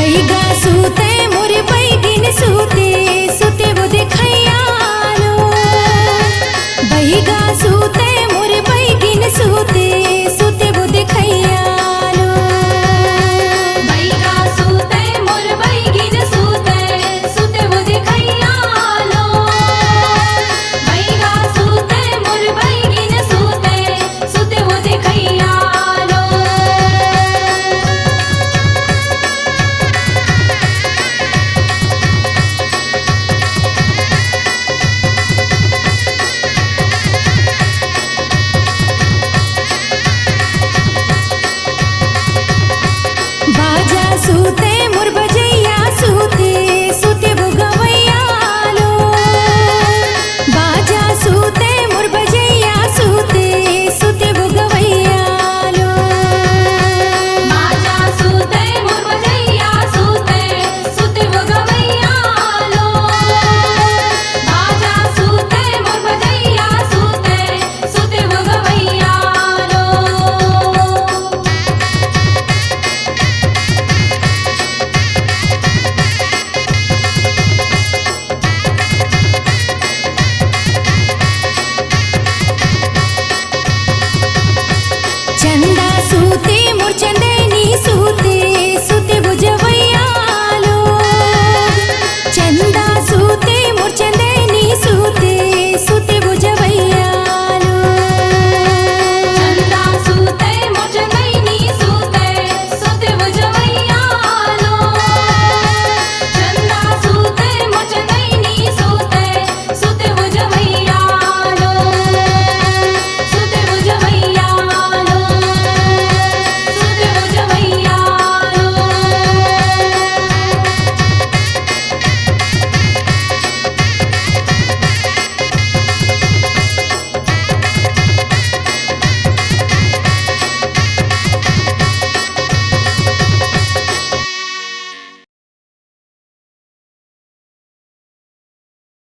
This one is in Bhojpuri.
बैगा सूते मोर बैगिन सूते सूते वो देखैयालो बैगा सूते मोर बैगिन सूते सूते वो देखैयालो बैगा सूते मोर बैगिन सूते सूते वो देखैयालो बैगा सूते मोर बैगिन सूते सूते वो देखैयालो बाजा सूते मोर